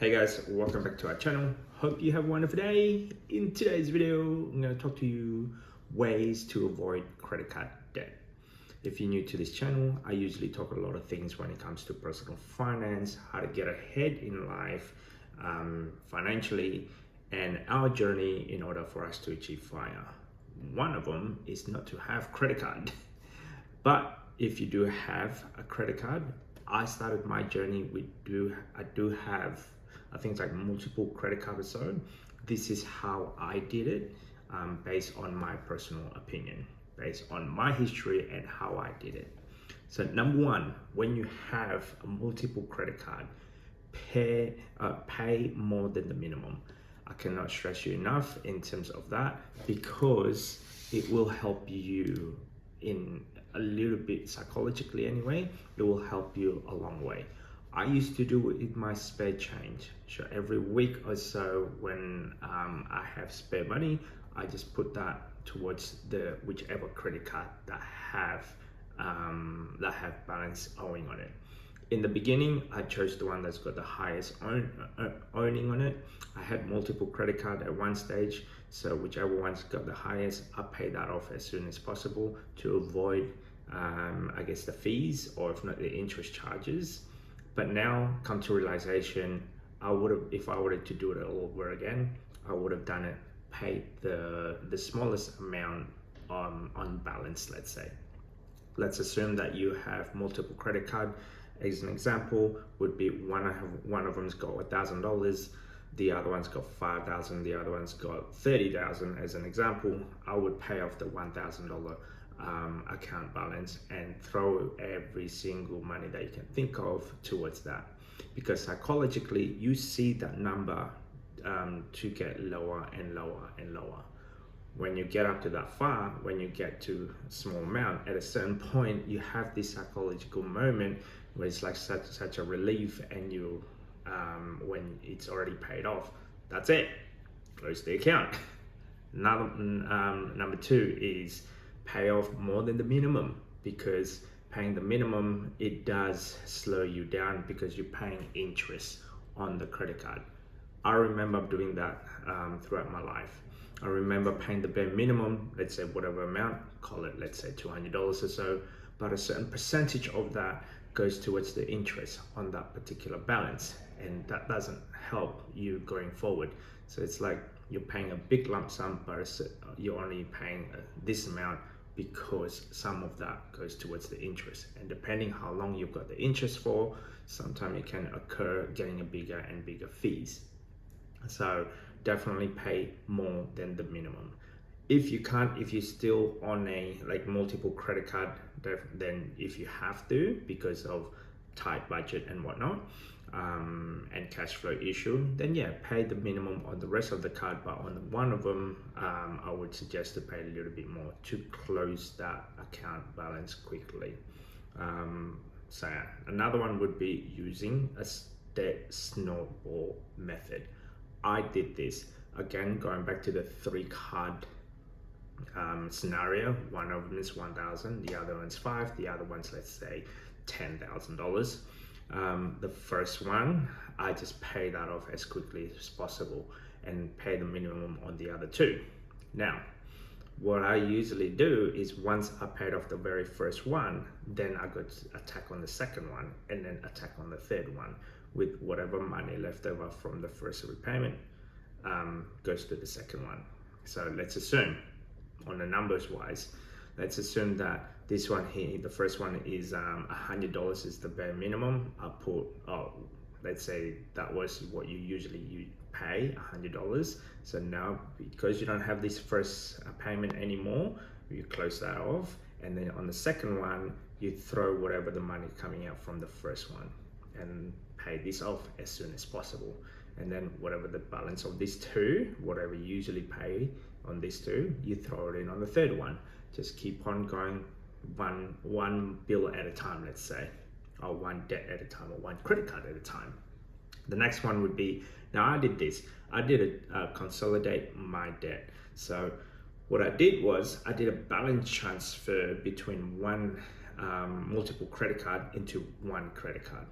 Hey guys, welcome back to our channel. Hope you have a wonderful day. In today's video, I'm going to talk to you ways to avoid credit card debt. If you're new to this channel, I usually talk a lot of things when it comes to personal finance, how to get ahead in life financially, and our journey in order for us to achieve FIRE. One of them is not to have credit card. But if you do have a credit card, I started my journey with I do have I think like multiple credit cards. So this is how I did it, based on my personal opinion, based on my history and how I did it. So number one, when you have a multiple credit card, pay more than the minimum. I cannot stress you enough in terms of that, because it will help you in a little bit psychologically anyway. It will help you a long way. I used to do it in my spare change. So every week or so, when I have spare money, I just put that towards the whichever credit card that have balance owing on it. In the beginning, I chose the one that's got the highest owning on it. I had multiple credit cards at one stage, so whichever one's got the highest, I pay that off as soon as possible to avoid, I guess, the fees, or if not the interest charges. But now, come to realization, if I were to do it all over again, I would have done it, paid the smallest amount on balance. Let's assume that you have multiple credit card. As an example, would be one of them's got $1,000, the other one's got $5,000, the other one's got $30,000. As an example, I would pay off the $1,000 account balance and throw every single money that you can think of towards that, because psychologically you see that number to get lower and lower and lower. When you get up to that far, when you get to a small amount, at a certain point you have this psychological moment where it's like such a relief, and you when it's already paid off, that's it, close the account. Number two is pay off more than the minimum, because paying the minimum, it does slow you down because you're paying interest on the credit card. I remember doing that throughout my life. I remember paying the bare minimum, let's say whatever amount, call it, let's say $200 or so, but a certain percentage of that goes towards the interest on that particular balance, and that doesn't help you going forward. So it's like you're paying a big lump sum, but you're only paying this amount because some of that goes towards the interest. And depending how long you've got the interest for, sometimes it can occur getting a bigger and bigger fees. So definitely pay more than the minimum. If you can't, if you're still on a multiple credit card, then if you have to because of tight budget and whatnot, and cash flow issue, then yeah, pay the minimum on the rest of the card, but on one of them, I would suggest to pay a little bit more to close that account balance quickly. So yeah, another one would be using a snowball method. I did this again, going back to the 3-card scenario. One of them is $1,000, the other one's $5,000, the other one's, let's say, $10,000. The first one, I just pay that off as quickly as possible and pay the minimum on the other two. Now, what I usually do is once I paid off the very first one, then I go to attack on the second one, and then attack on the third one with whatever money left over from the first repayment, goes to the second one. So let's assume, on the numbers wise, let's assume that this one here, the first one is $100 is the bare minimum. I put, let's say that was what you pay, $100. So now, because you don't have this first payment anymore, you close that off, and then on the second one, you throw whatever the money coming out from the first one and pay this off as soon as possible. And then whatever the balance of these two, whatever you usually pay on these two, you throw it in on the third one. Just keep on going, one bill at a time, let's say, or one debt at a time, or one credit card at a time. The next one would be, now I did this, I did consolidate my debt. So what I did was I did a balance transfer between one multiple credit card into one credit card.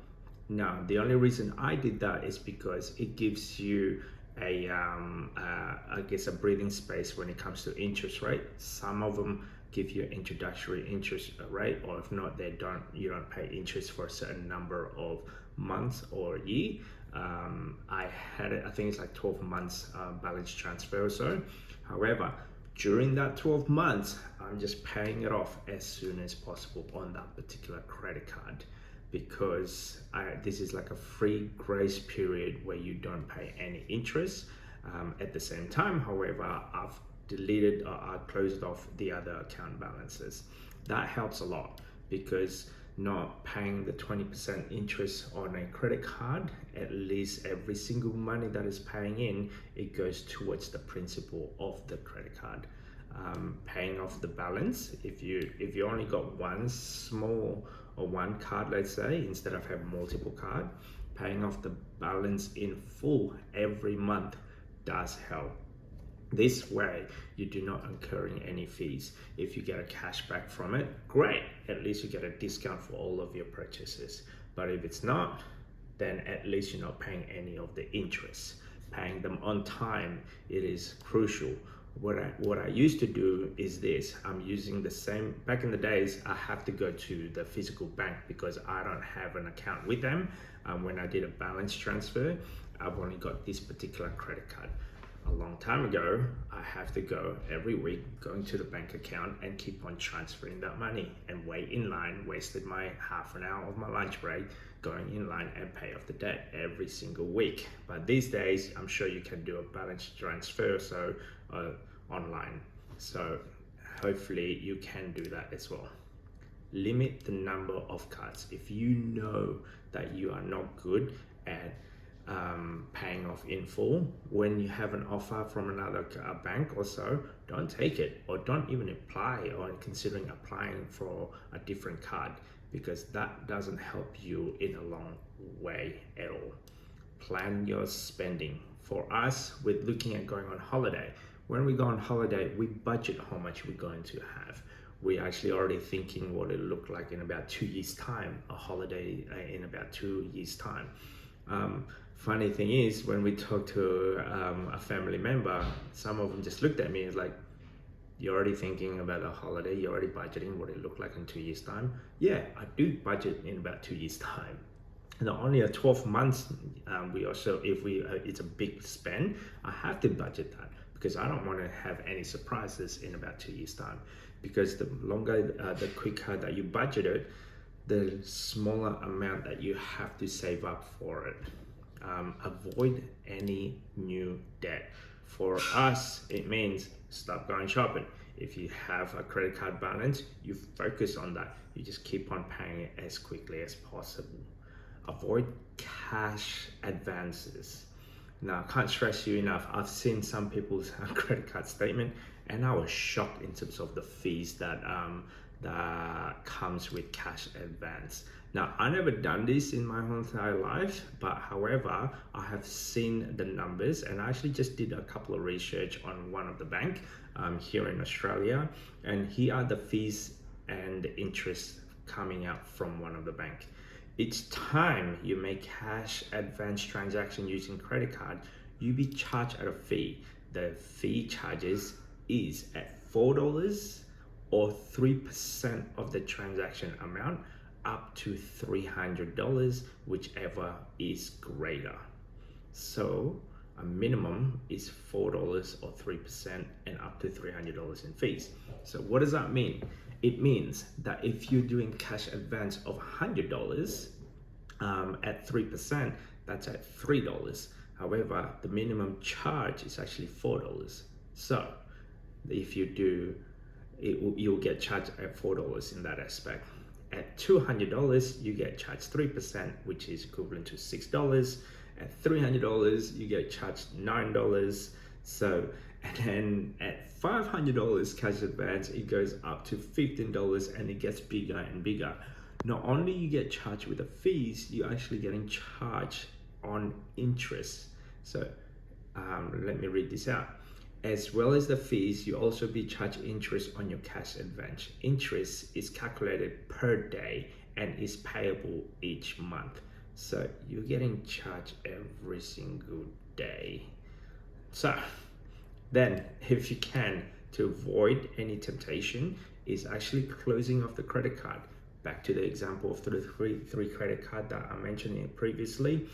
Now, the only reason I did that is because it gives you I guess a breathing space when it comes to interest rate. Some of them give you introductory interest rate, or if not, you don't pay interest for a certain number of months or year. I had it, I think it's like 12 months balance transfer or so. However, during that 12 months, I'm just paying it off as soon as possible on that particular credit card, because this is like a free grace period where you don't pay any interest. At the same time, however, I've deleted or I closed off the other account balances. That helps a lot, because not paying the 20% interest on a credit card, at least every single money that is paying in, it goes towards the principal of the credit card. Paying off the balance, if you only got one small or one card, let's say, instead of having multiple cards, paying off the balance in full every month does help. This way, you do not incurring any fees. If you get a cashback from it, great. At least you get a discount for all of your purchases. But if it's not, then at least you're not paying any of the interest. Paying them on time, it is crucial. What I used to do is this. I'm using the same, back in the days, I have to go to the physical bank because I don't have an account with them. When I did a balance transfer, I've only got this particular credit card. A long time ago, I have to go every week, going to the bank account and keep on transferring that money and wait in line, wasted my half an hour of my lunch break going in line and pay off the debt every single week. But these days, I'm sure you can do a balance transfer online. So hopefully you can do that as well. Limit the number of cards. If you know that you are not good at paying off in full, when you have an offer from another bank or so, don't take it, or don't even apply or considering applying for a different card, because that doesn't help you in a long way at all. Plan your spending. For us, with looking at going on holiday, when we go on holiday, we budget how much we're going to have. We're actually already thinking what it'll look like in about 2 years' time, a holiday in about 2 years' time. Funny thing is, when we talk to a family member, some of them just looked at me and was like, you're already thinking about a holiday, you're already budgeting what it look like in 2 years' time. Yeah, I do budget in about 2 years' time. Not only a 12 months, we also, if it's a big spend, I have to budget that, because I don't want to have any surprises in about 2 years' time. Because the longer, the quicker that you budget it, the smaller amount that you have to save up for it. Avoid any new debt. For us, it means stop going shopping. If you have a credit card balance, you focus on that. You just keep on paying it as quickly as possible. Avoid cash advances. Now, I can't stress you enough. I've seen some people's credit card statement, and I was shocked in terms of the fees that comes with cash advance. Now, I never done this in my whole entire life, but however, I have seen the numbers, and I actually just did a couple of research on one of the bank here in Australia, and here are the fees and the interest coming out from one of the bank. Each time you make cash advance transaction using credit card, you be charged at a fee. The fee charges is at $4 or 3% of the transaction amount, up to $300, whichever is greater. So a minimum is $4 or 3% and up to $300 in fees. So what does that mean? It means that if you're doing cash advance of $100 at 3%, that's at $3. However, the minimum charge is actually $4. So if you do, you'll get charged at $4 in that aspect. At $200, you get charged 3%, which is equivalent to $6. At $300, you get charged $9. So, and then at $500 cash advance, it goes up to $15, and it gets bigger and bigger. Not only you get charged with the fees, you're actually getting charged on interest. So let me read this out. As well as the fees, you also be charged interest on your cash advance. Interest is calculated per day and is payable each month. So you're getting charged every single day. So then, if you can, to avoid any temptation, is actually closing off the credit card. Back to the example of the three credit card that I mentioned previously.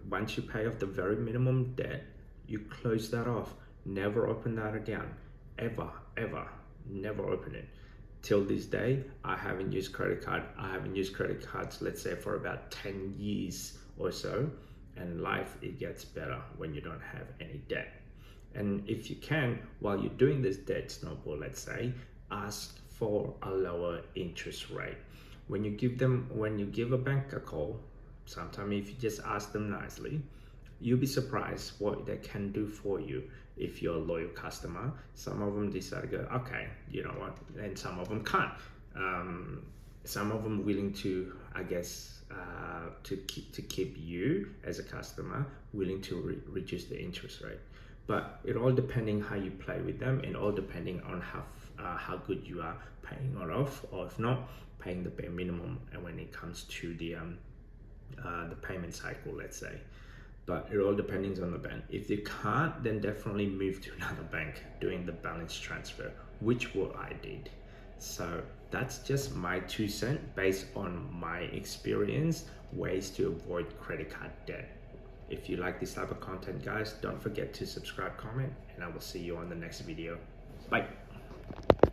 Once you pay off the very minimum debt, you close that off. Never open that again. Ever, ever. Never open it. Till this day, I haven't used credit card. I haven't used credit cards, let's say, for about 10 years or so. And life, it gets better when you don't have any debt. And if you can, while you're doing this debt snowball, let's say, ask for a lower interest rate. When you give a bank a call, sometimes if you just ask them nicely, you'll be surprised what they can do for you if you're a loyal customer. Some of them decide to go, okay, you know what, and some of them can't. Some of them willing to, I guess, to keep you as a customer, willing to reduce the interest rate. But it all depending how you play with them, and all depending on how good you are paying it off, or if not, paying the bare minimum. And when it comes to the payment cycle, let's say. But it all depends on the bank. If you can't, then definitely move to another bank doing the balance transfer, which what I did. So that's just my 2 cents based on my experience, ways to avoid credit card debt. If you like this type of content, guys, don't forget to subscribe, comment, and I will see you on the next video. Bye.